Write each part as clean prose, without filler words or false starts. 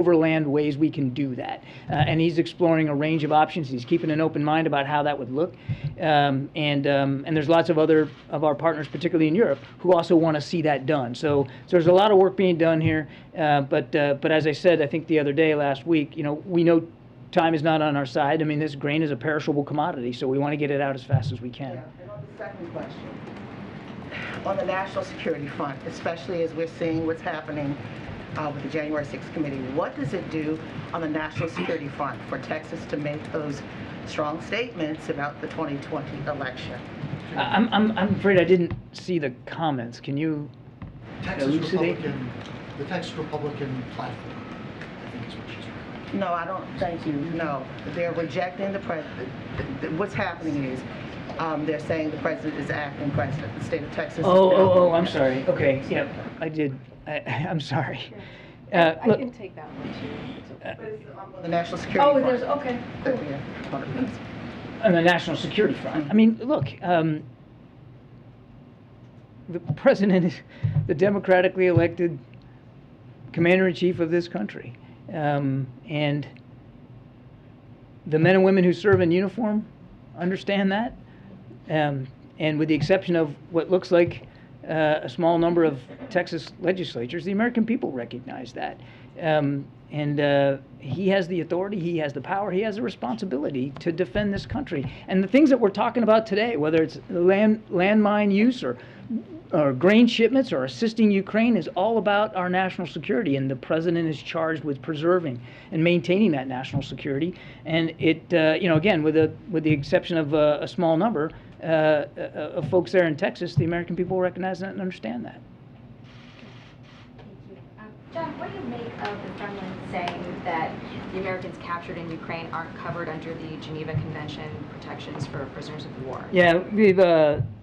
overland ways we can do that. And he's exploring a range of options. He's keeping an open mind about how that would look. And there's lots of other of our partners, particularly in Europe, who also want to see that done. So there's a lot of work being done here. But as I said, I think the other day, last week, we know time is not on our side. I mean, this grain is a perishable commodity, so we want to get it out as fast as we can. Yeah. And on the second question, on the national security front, especially as we're seeing what's happening with the January 6th committee, what does it do on the national security front for Texas to make those strong statements about the 2020 election? I'm afraid I didn't see the comments. Can you elucidate? The Texas Republican platform, I think is what she's referring to. No, I don't, thank you, no. They're rejecting the president. What's happening is they're saying the president is acting president. The state of Texas. Oh, I'm sorry. Okay, yeah, I did. I'm sorry. I can take that one too. On the national security front. There's, okay. On the national security front. I mean, look, the president is the democratically elected commander-in-chief of this country. And the men and women who serve in uniform understand that. And with the exception of what looks like a small number of Texas legislatures, the American people recognize that. He has the authority, he has the power, he has the responsibility to defend this country. And the things that we're talking about today, whether it's landmine use or grain shipments or assisting Ukraine, is all about our national security, and the president is charged with preserving and maintaining that national security. And it, again, with the exception of a small number of folks there in Texas, the American people recognize that and understand that. John, what do you make of the Kremlin saying that the Americans captured in Ukraine aren't covered under the Geneva Convention protections for prisoners of war? Yeah, we've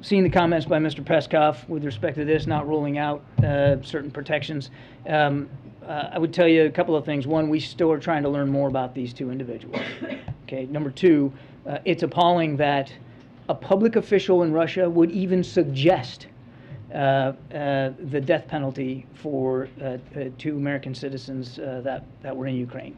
seen the comments by Mr. Peskov with respect to this, not ruling out certain protections. I would tell you a couple of things. One, we still are trying to learn more about these two individuals. Okay. Number two, it's appalling that a public official in Russia would even suggest the death penalty for two American citizens that were in Ukraine.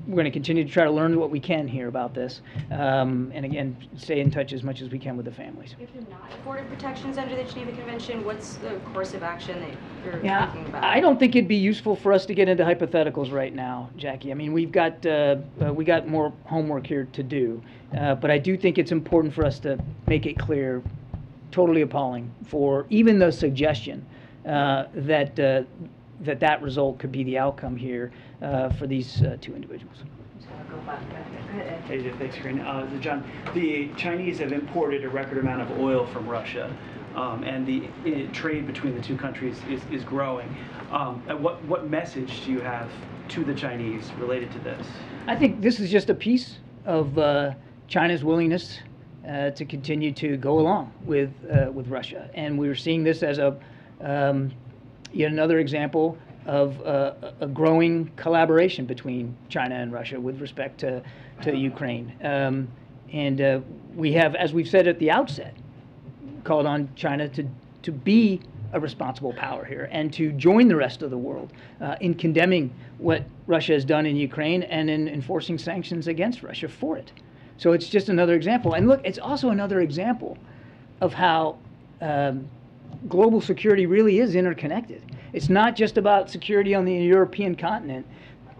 We're going to continue to try to learn what we can here about this, and again, stay in touch as much as we can with the families. If you're not afforded protections under the Geneva Convention, what's the course of action that you're thinking about? I don't think it'd be useful for us to get into hypotheticals right now, Jackie. I mean, we got more homework here to do, but I do think it's important for us to make it clear, totally appalling, for even the suggestion that result could be the outcome here for these two individuals. Hey, thanks, Karine. John, the Chinese have imported a record amount of oil from Russia, and the trade between the two countries is growing. What message do you have to the Chinese related to this? I think this is just a piece of China's willingness to continue to go along with Russia, and we're seeing this as yet another example of a growing collaboration between China and Russia with respect to Ukraine. We have, as we've said at the outset, called on China to be a responsible power here and to join the rest of the world in condemning what Russia has done in Ukraine and in enforcing sanctions against Russia for it. So it's just another example. And look, it's also another example of how global security really is interconnected. It's not just about security on the European continent.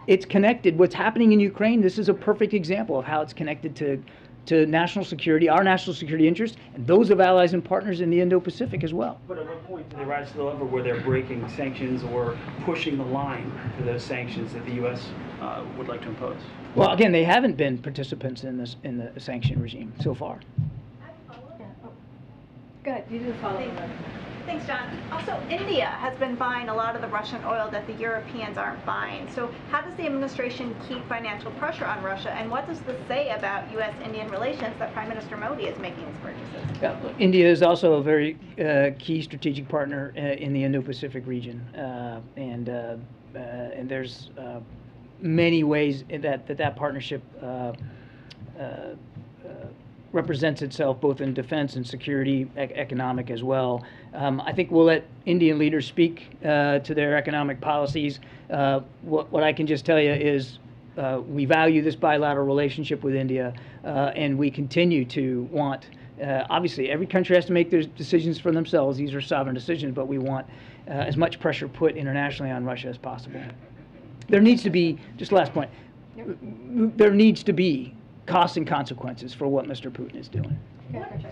It's connected. What's happening in Ukraine, this is a perfect example of how it's connected to national security, our national security interests, and those of allies and partners in the Indo-Pacific as well. But at what point do they rise to the level where they're breaking sanctions or pushing the line for those sanctions that the U.S. Would like to impose? Well, again, they haven't been participants in the sanction regime so far. Go ahead, you do the follow-up. Thanks, John. Also, India has been buying a lot of the Russian oil that the Europeans aren't buying. So how does the administration keep financial pressure on Russia, and what does this say about U.S.-Indian relations that Prime Minister Modi is making these purchases? Yeah, India is also a very key strategic partner in the Indo-Pacific region, and there's many ways that partnership represents itself both in defense and security, economic as well. I think we'll let Indian leaders speak to their economic policies. What I can just tell you is we value this bilateral relationship with India, and we continue to want, obviously, every country has to make their decisions for themselves. These are sovereign decisions, but we want as much pressure put internationally on Russia as possible. There needs to be, just last point, there needs to be costs and consequences for what Mr. Putin is doing.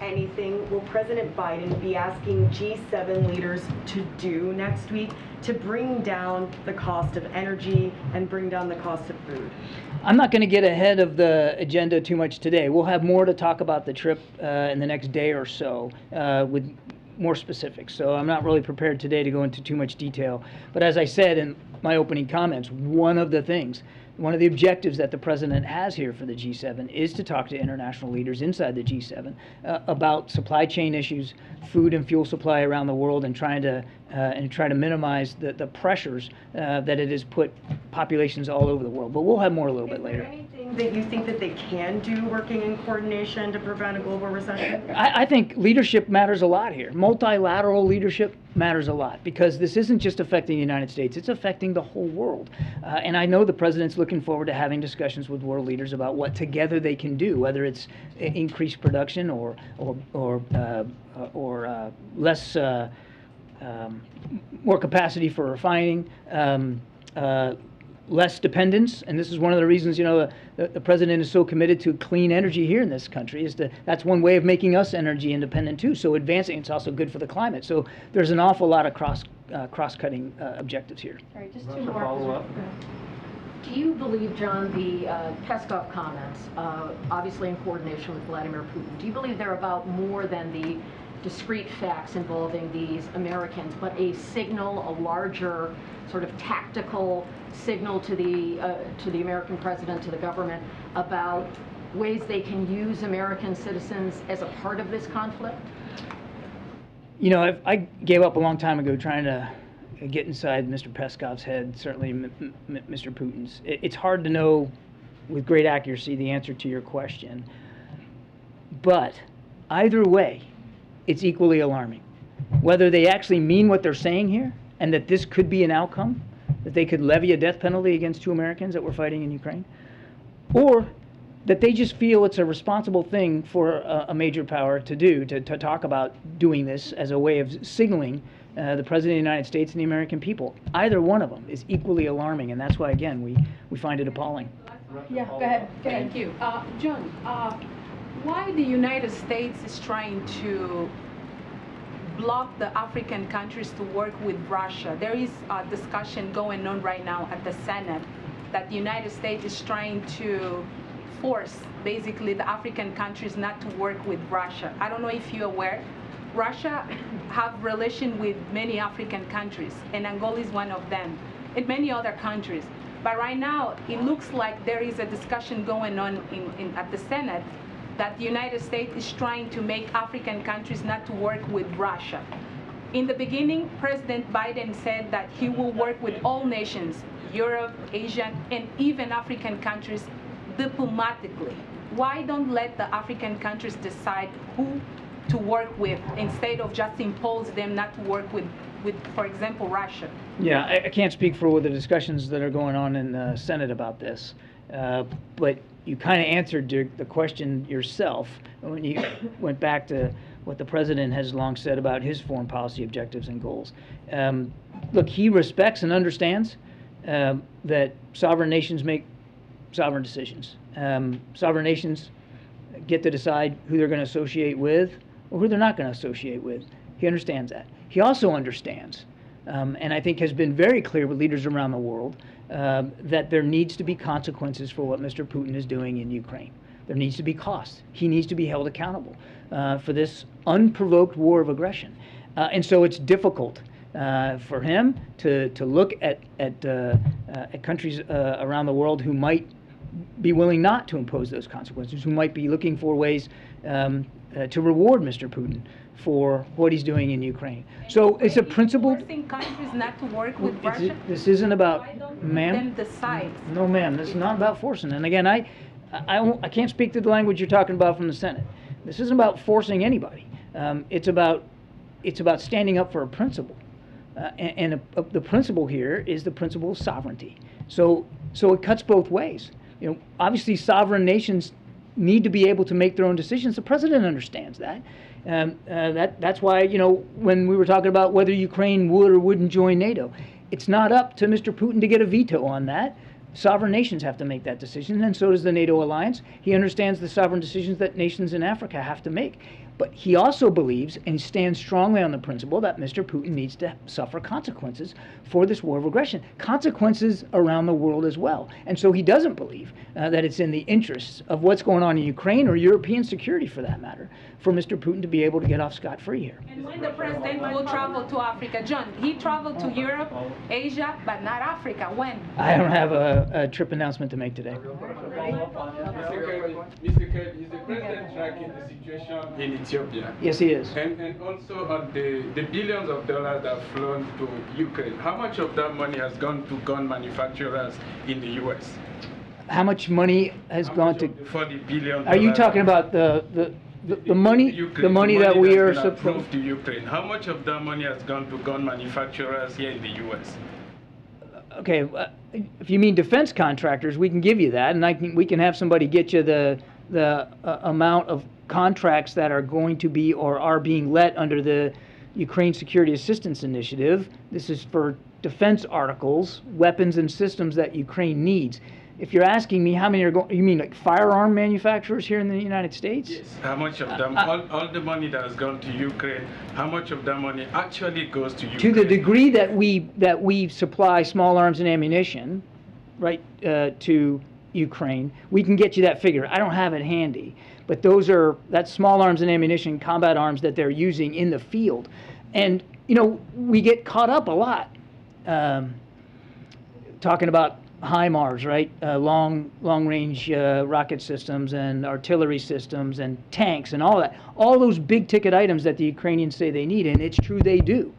Anything will President Biden be asking G7 leaders to do next week to bring down the cost of energy and bring down the cost of food? I'm not going to get ahead of the agenda too much today. We'll have more to talk about the trip in the next day or so with more specifics. So I'm not really prepared today to go into too much detail. But as I said in my opening comments, one of the objectives that the president has here for the G7 is to talk to international leaders inside the G7 about supply chain issues, food and fuel supply around the world, and try to minimize the pressures that it has put populations all over the world. But we'll have more a little bit later. Is there anything that you think that they can do working in coordination to prevent a global recession? I think leadership matters a lot here. Multilateral leadership matters a lot because this isn't just affecting the United States, it's affecting the whole world. And I know the president's looking forward to having discussions with world leaders about what together they can do, whether it's increased production or less, more capacity for refining, less dependence. And this is one of the reasons, the president is so committed to clean energy here in this country. That's one way of making us energy independent too. So advancing, it's also good for the climate. So there's an awful lot of cross-cutting objectives here. All right, just two more. Follow-up. Do you believe, John, the Peskov comments, obviously in coordination with Vladimir Putin, do you believe they're about more than the discrete facts involving these Americans, but a signal, a larger sort of tactical signal to the American president, to the government, about ways they can use American citizens as a part of this conflict? I gave up a long time ago trying to get inside Mr. Peskov's head, certainly Mr. Putin's. It's hard to know with great accuracy the answer to your question. But either way, it's equally alarming. Whether they actually mean what they're saying here and that this could be an outcome, that they could levy a death penalty against 2 Americans that were fighting in Ukraine, or that they just feel it's a responsible thing for a major power to do, to talk about doing this as a way of signaling the President of the United States and the American people. Either one of them is equally alarming, and that's why, again, we find it appalling. Yeah, go ahead. Thank you. John, why the United States is trying to block the African countries to work with Russia? There is a discussion going on right now at the Senate that the United States is trying to force basically the African countries not to work with Russia. I don't know if you're aware, Russia have relation with many African countries, and Angola is one of them, and many other countries. But right now, it looks like there is a discussion going on at the Senate that the United States is trying to make African countries not to work with Russia. In the beginning, President Biden said that he will work with all nations, Europe, Asia, and even African countries diplomatically. Why don't let the African countries decide who to work with instead of just impose them not to work with, for example, Russia? Yeah, I can't speak for the discussions that are going on in the Senate about this, but you kind of answered the question yourself when you went back to what the president has long said about his foreign policy objectives and goals. Look, he respects and understands that sovereign nations make sovereign decisions. Sovereign nations get to decide who they're going to associate with or who they're not going to associate with. He understands that. He also understands, and I think has been very clear with leaders around the world, that there needs to be consequences for what Mr. Putin is doing in Ukraine. There needs to be costs. He needs to be held accountable for this unprovoked war of aggression. And so it's difficult for him to look at countries around the world who might be willing not to impose those consequences, who might be looking for ways to reward Mr. Putin for what he's doing in Ukraine. So it's a principle. Forcing countries not to work with Russia? This isn't about, Why don't ma'am? them decide? No, ma'am. This is not about forcing. And again, I can't speak to the language you're talking about from the Senate. This isn't about forcing anybody. It's about standing up for a principle. The principle here is the principle of sovereignty. So it cuts both ways. Obviously, sovereign nations need to be able to make their own decisions. The president understands that. That's why, when we were talking about whether Ukraine would or wouldn't join NATO, it's not up to Mr. Putin to get a veto on that. Sovereign nations have to make that decision, and so does the NATO alliance. He understands the sovereign decisions that nations in Africa have to make. But he also believes and stands strongly on the principle that Mr. Putin needs to suffer consequences for this war of aggression, consequences around the world as well. And so he doesn't believe that it's in the interests of what's going on in Ukraine or European security, for that matter, for Mr. Putin to be able to get off scot-free here. And when the president will travel to Africa, John, he traveled to Europe, Asia, but not Africa. When? I don't have a trip announcement to make today. Mr. Kerr, is the president tracking the situation in Ethiopia? Yes, he is. And also on the billions of dollars that have flown to Ukraine, how much of that money has gone to gun manufacturers in the U.S.? How much money has gone to? For the billion. Are you talking about the money? The money that we are approved to Ukraine. How much of that money has gone to gun manufacturers here in the U.S.? Okay, if you mean defense contractors, we can give you that, and we can have somebody get you the amount of contracts that are going to be or are being let under the Ukraine Security Assistance Initiative. This is for defense articles, weapons and systems that Ukraine needs. If you're asking me how many are going, you mean like firearm manufacturers here in the United States? Yes. How much of them, all the money that has gone to Ukraine, how much of that money actually goes to Ukraine? To the degree that we supply small arms and ammunition, right, to Ukraine, we can get you that figure. I don't have it handy, but that's small arms and ammunition, combat arms that they're using in the field. And, we get caught up a lot talking about HIMARS, right? Long-range rocket systems and artillery systems and tanks and all that. All those big-ticket items that the Ukrainians say they need, and it's true they do.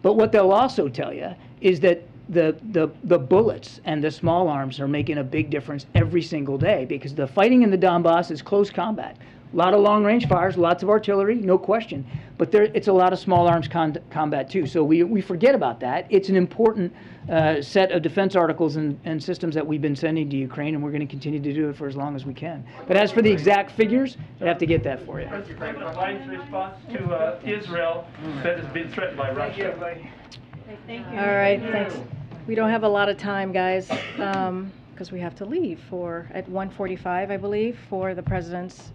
But what they'll also tell you is that the bullets and the small arms are making a big difference every single day, because the fighting in the Donbass is close combat. A lot of long-range fires, lots of artillery, no question. But it's a lot of small arms combat too. So we forget about that. It's an important set of defense articles and systems that we've been sending to Ukraine, and we're going to continue to do it for as long as we can. But as for the exact figures, I'd have to get that for you. President Biden's response to Israel that has been threatened by Russia. Thank you. All right, thanks. We don't have a lot of time, guys, because we have to leave at 1:45, I believe, for the president's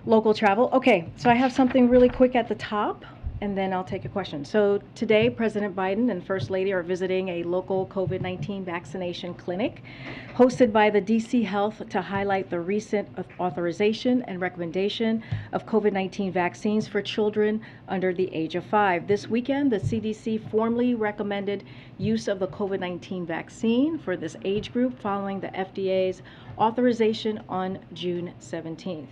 local travel. Okay, so I have something really quick at the top, and then I'll take a question. So today, President Biden and First Lady are visiting a local COVID-19 vaccination clinic hosted by the DC Health to highlight the recent authorization and recommendation of COVID-19 vaccines for children under the age of 5. This weekend, the CDC formally recommended use of the COVID-19 vaccine for this age group following the FDA's authorization on June 17th.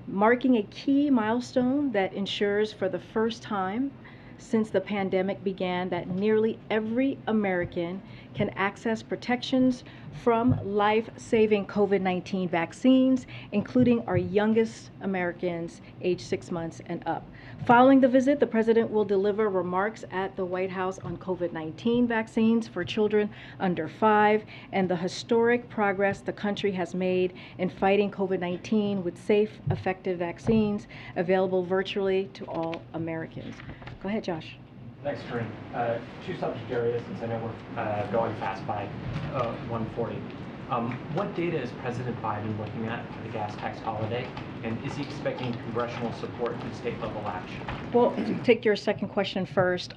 Marking a key milestone that ensures for the first time since the pandemic began that nearly every American can access protections from life-saving COVID-19 vaccines, including our youngest Americans aged 6 months and up. Following the visit, the president will deliver remarks at the White House on COVID-19 vaccines for children under 5 and the historic progress the country has made in fighting COVID-19 with safe, effective vaccines available virtually to all Americans. Go ahead, Josh. Thanks, Karine. Two subject areas, since I know we're going fast by 1:40. What data is President Biden looking at for the gas tax holiday, and is he expecting congressional support and state-level action? Well, to take your second question first,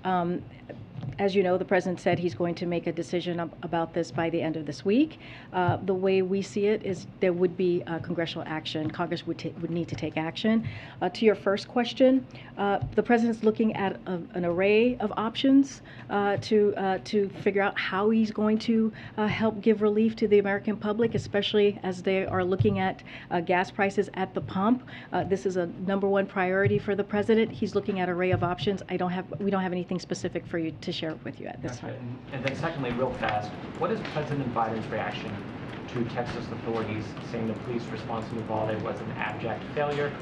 as you know, the president said he's going to make a decision about this by the end of this week. The way we see it is there would be congressional action. Congress would need to take action. To your first question, the president's looking at an array of options to figure out how he's going to help give relief to the American public, especially as they are looking at gas prices at the pump. This is a #1 priority for the president. He's looking at an array of options. We don't have anything specific for you to share share with you at this time. And then secondly, real fast, what is President Biden's reaction to Texas authorities saying the police response in Uvalde was an abject failure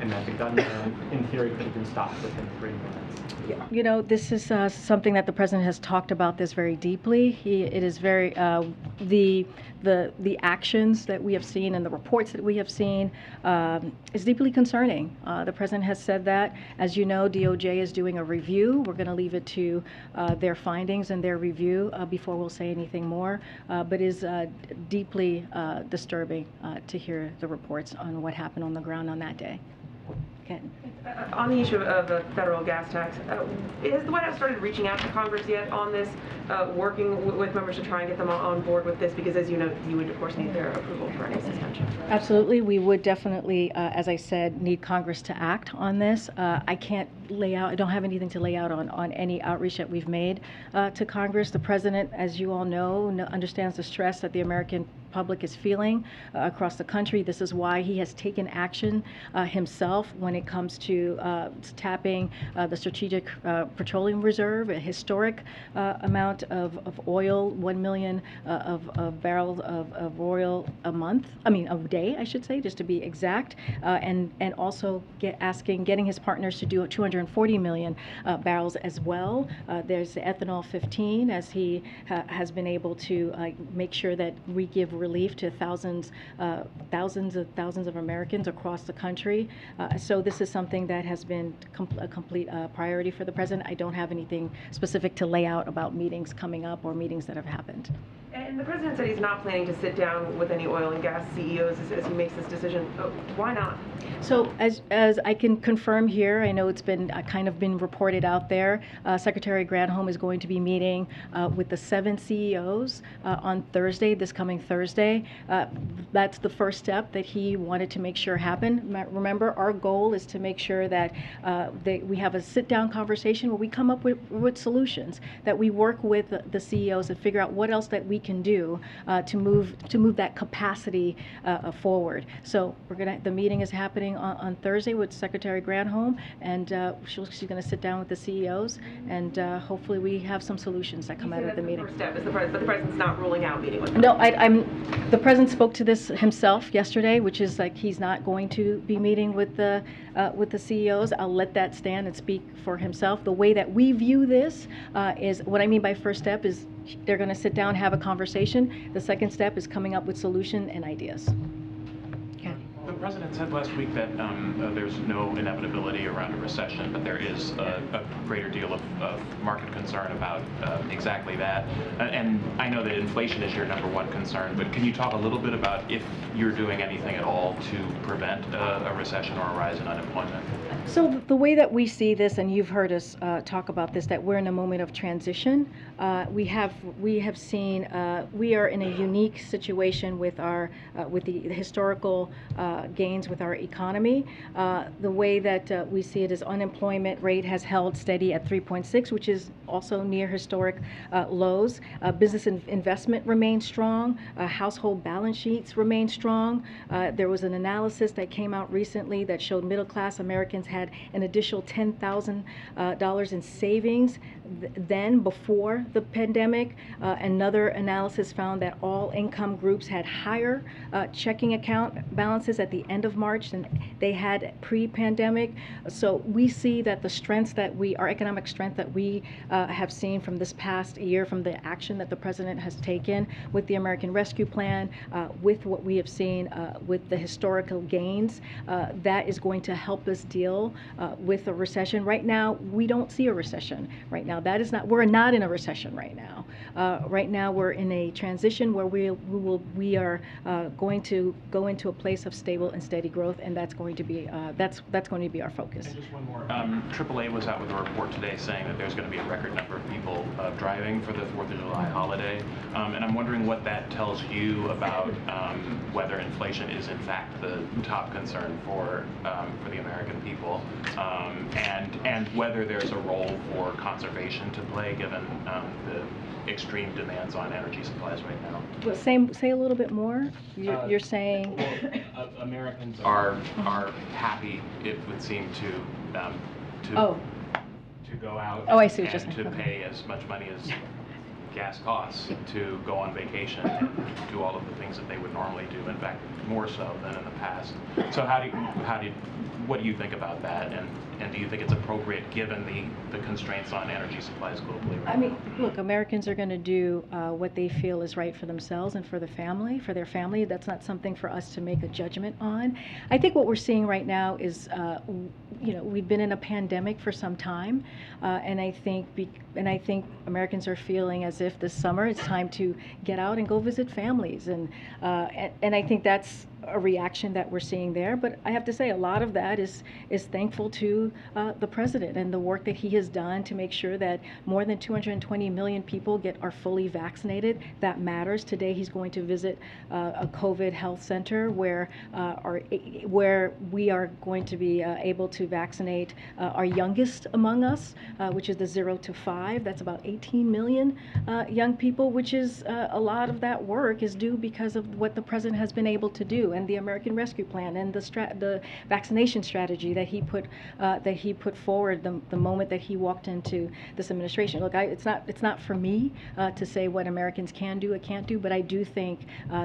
and that the gunman, in theory, could have been stopped within 3 minutes? You know, this is something that the president has talked about this very deeply. It is very the actions that we have seen and the reports that we have seen is deeply concerning. The president has said that. As you know, DOJ is doing a review. We're going to leave it to their findings and their review before we'll say anything more. But it is deeply disturbing to hear the reports on what happened on the ground on that day. Ken. On the issue of the federal gas tax, has the White House started reaching out to Congress yet on this, working with members to try and get them on board with this? Because as you know, you would of course need their approval for any suspension. Absolutely, we would definitely, as I said, need Congress to act on this. I can't lay out, I don't have anything to lay out on any outreach that we've made to Congress. The president, as you all know, understands the stress that the American public is feeling across the country. This is why he has taken action himself when it comes to tapping the Strategic Petroleum Reserve, a historic amount of oil, 1 million of barrels of oil a month, a day, I should say, just to be exact, and also getting his partners to do 240 million barrels as well. There's the ethanol 15, as he has been able to make sure that we give relief to thousands of Americans across the country. So this is something that has been a complete priority for the president. I don't have anything specific to lay out about meetings coming up or meetings that have happened. And the president said he's not planning to sit down with any oil and gas CEOs as he makes this decision. Why not? So as I can confirm here, I know it's been kind of been reported out there, Secretary Granholm is going to be meeting with the 7 CEOs on Thursday, this coming Thursday. That's the first step that he wanted to make sure happen. Remember, our goal is to make sure that we have a sit-down conversation where we come up with solutions, that we work with the CEOs and figure out what else that we can do to move that capacity forward. So the meeting is happening on Thursday with Secretary Granholm, and she's going to sit down with the CEOs, and hopefully we have some solutions that come out of the meeting. First step is but the president's not ruling out meeting with them. No, the president spoke to this himself yesterday, which is like he's not going to be meeting with the CEOs. I'll let that stand and speak for himself. The way that we view this is, what I mean by first step is they're going to sit down, have a conversation. The second step is coming up with solution and ideas. The president said last week that there's no inevitability around a recession, but there is a greater deal of market concern about exactly that. And I know that inflation is your #1 concern, but can you talk a little bit about if you're doing anything at all to prevent a recession or a rise in unemployment? So the way that we see this, and you've heard us talk about this, that we're in a moment of transition. We have seen we are in a unique situation with the historical gains with our economy. The way that we see it is unemployment rate has held steady at 3.6, which is also near historic lows. Business investment remains strong. Household balance sheets remain strong. There was an analysis that came out recently that showed middle-class Americans had an additional $10,000 in savings then before the pandemic. Another analysis found that all income groups had higher checking account balances at the end of March than they had pre-pandemic. So we see that the strengths that our economic strength that we have seen from this past year, from the action that the president has taken with the American Rescue Plan, with what we have seen with the historical gains, that is going to help us deal with a recession. Right now, we don't see a recession right now. We're not in a recession right now. Right now, we're in a transition where we are going to go into a place of stable and steady growth, and that's going to be our focus. And just one more. AAA was out with a report today saying that there's going to be a record number of people driving for the 4th of July holiday, and I'm wondering what that tells you about whether inflation is in fact the top concern for the American people, and whether there's a role for conservation to play given the extreme demands on energy supplies right now. Well, say a little bit more. You're saying Americans are happy, it would seem, to to go out Oh, I see what you're and saying. to pay as much money as gas costs to go on vacation and do all of the things that they would normally do, in fact, more so than in the past. So what do you think about that? And do you think it's appropriate given the constraints on energy supplies globally right I mean, now? look, Americans are going to do what they feel is right for themselves and for their family. That's not something for us to make a judgment on. I think what we're seeing right now is, we've been in a pandemic for some time, and I think Americans are feeling as if this summer it's time to get out and go visit families, and I think that's a reaction that we're seeing there. But I have to say, a lot of that is thankful to the president and the work that he has done to make sure that more than 220 million people are fully vaccinated. That matters. Today he's going to visit a COVID health center where we are going to be able to vaccinate our youngest among us, which is the 0 to 5. That's about 18 million young people, which is a lot of that work is due because of what the president has been able to do, and the American Rescue Plan, and the vaccination strategy that he put forward the moment that he walked into this administration. Look, it's not for me to say what Americans can do or can't do, but I do think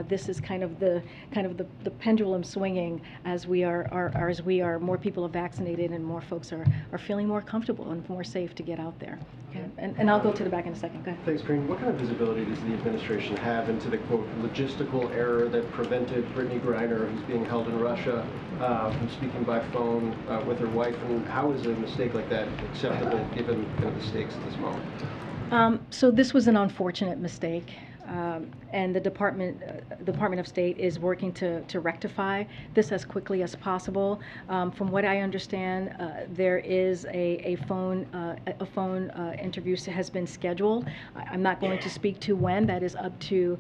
this is kind of the pendulum swinging as more people are vaccinated and more folks are feeling more comfortable and more safe to get out there. Okay? And I'll go to the back in a second. Go ahead. Thanks, Karine. What kind of visibility does the administration have into the, quote, logistical error that prevented Brittany Griner, who's being held in Russia, from speaking by phone with her wife? And how is a mistake like that acceptable given the stakes at this moment? So this was an unfortunate mistake. And the Department of State is working to rectify this as quickly as possible. From what I understand, there is a phone interview has been scheduled. I'm not going to speak to when. That is up to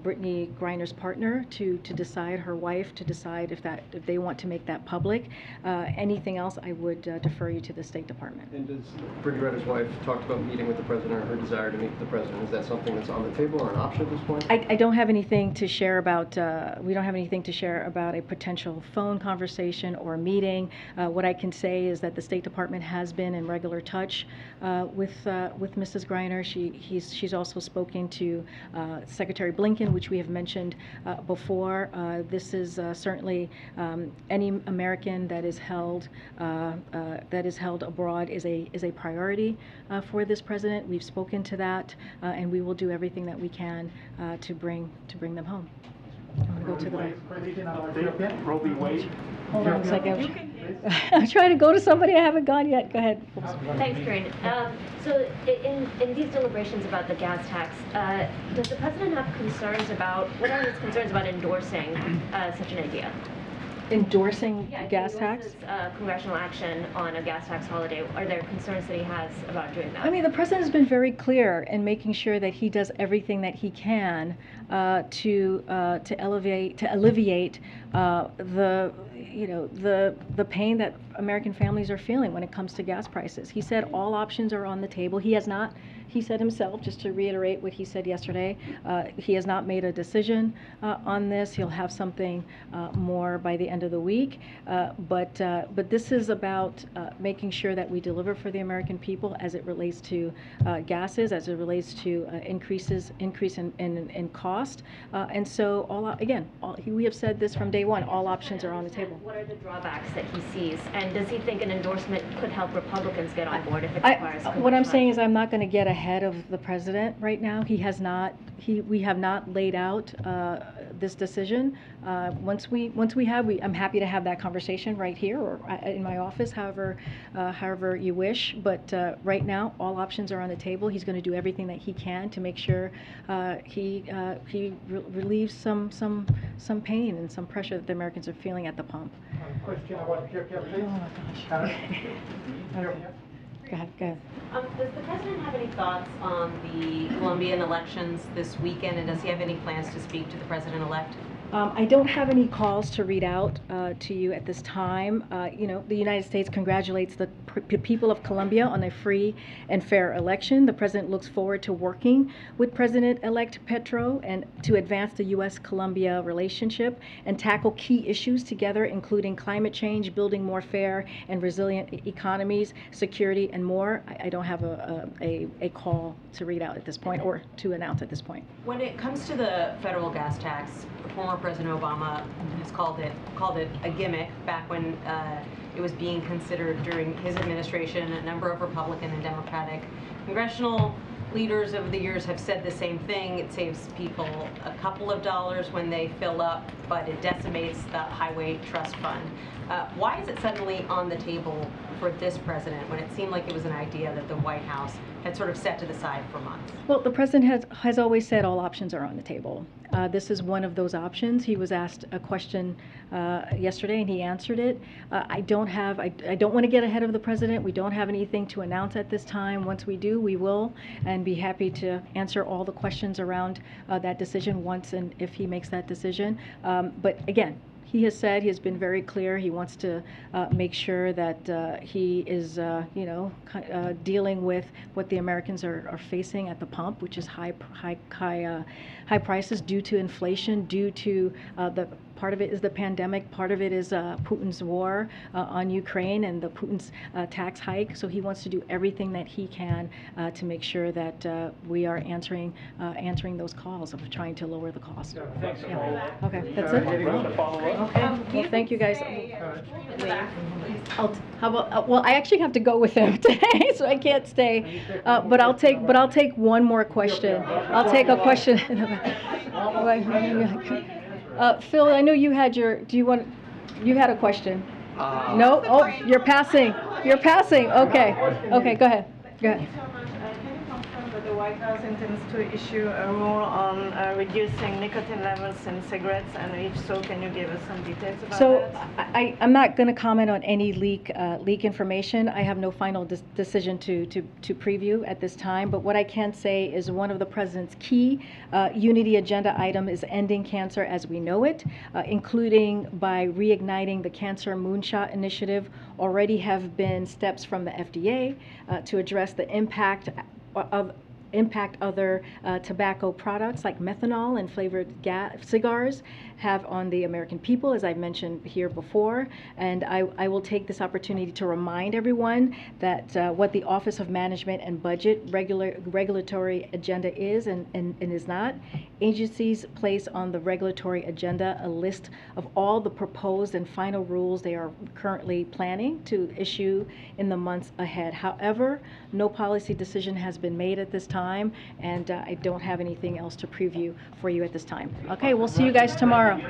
Brittany Griner's partner to decide, her wife to decide if they want to make that public. Anything else, I would defer you to the State Department. And does Brittany Griner's wife talked about meeting with the president, or her desire to meet with the president? Is that something that's on the table or an option at this point? I don't have anything to share about, we don't have anything to share about a potential phone conversation or meeting. What I can say is that the State Department has been in regular touch with Mrs. Griner. She's also spoken to Secretary Blinken, which we have mentioned before. This is certainly any American that is held abroad is a priority for this president. We've spoken to that, and we will do everything that we can to bring them home. I'm going to go to the right. Roe v. Wade. Hold on a second. I'm trying to go to somebody. I haven't gone yet. Go ahead. Thanks, Karine. So in these deliberations about the gas tax, does the president have concerns about, what are his concerns about endorsing such an idea? Endorsing gas tax? Congressional action on a gas tax holiday. Are there concerns that he has about doing that? I mean, the president has been very clear in making sure that he does everything that he can to alleviate the pain that American families are feeling when it comes to gas prices. He said all options are on the table. He said himself, just to reiterate what he said yesterday, he has not made a decision on this. He'll have something more by the end of the week. But this is about making sure that we deliver for the American people as it relates to gases, as it relates to increase in cost. And so, we have said this from day one, all options are on the table. What are the drawbacks that he sees? And does he think an endorsement could help Republicans get on board if it requires what I'm saying is I'm not going to get ahead of the president right now. We have not laid out this decision. Once we have, I'm happy to have that conversation right here or in my office, however you wish. But right now, all options are on the table. He's going to do everything that he can to make sure he relieves some pain and some pressure that the Americans are feeling at the pump. Question about Jean-Pierre, please. Oh my gosh. Go ahead. Does the president have any thoughts on the Colombian elections this weekend, and does he have any plans to speak to the president-elect? I don't have any calls to read out to you at this time. The United States congratulates the people of Colombia on a free and fair election. The president looks forward to working with President-elect Petro and to advance the U.S.-Colombia relationship and tackle key issues together, including climate change, building more fair and resilient economies, security, and more. I don't have a call to read out at this point or to announce at this point. When it comes to the federal gas tax, former President Obama has called it a gimmick back when it was being considered during his administration. A number of Republican and Democratic congressional leaders over the years have said the same thing. It saves people a couple of dollars when they fill up, but it decimates the highway trust fund. Why is it suddenly on the table for this president when it seemed like it was an idea that the White House had sort of set to the side for months? Well, the president has always said all options are on the table. This is one of those options. He was asked a question yesterday and he answered it. I don't want to get ahead of the president. We don't have anything to announce at this time. Once we do, we will, and be happy to answer all the questions around that decision once and if he makes that decision. But again, he has said, he has been very clear, he wants to make sure that he is, dealing with what the Americans are facing at the pump, which is high prices due to inflation, due to part of it is the pandemic, part of it is Putin's war on Ukraine and the Putin's tax hike. So he wants to do everything that he can to make sure that we are answering those calls of trying to lower the cost. Thanks. Yeah. Okay, that's it. Okay. Well, thank you guys. How about? Well, I actually have to go with him today, so I can't stay. But I'll take one more question. I'll take a question. Phil, I know you had you had a question. No? Oh, you're passing. You're passing. Okay. Okay, go ahead. Go ahead. The White House intends to issue a rule on reducing nicotine levels in cigarettes, and if so, can you give us some details about that? I'm not going to comment on any leak information. I have no final decision to preview at this time, but what I can say is one of the president's key unity agenda item is ending cancer as we know it, including by reigniting the Cancer Moonshot Initiative. Already have been steps from the FDA to address the impact other tobacco products like methanol and flavored cigars have on the American people, as I mentioned here before. And I will take this opportunity to remind everyone that what the Office of Management and Budget regulatory agenda is and is not. Agencies place on the regulatory agenda a list of all the proposed and final rules they are currently planning to issue in the months ahead. However, no policy decision has been made at this time, and I don't have anything else to preview for you at this time. Okay, we'll see you guys tomorrow.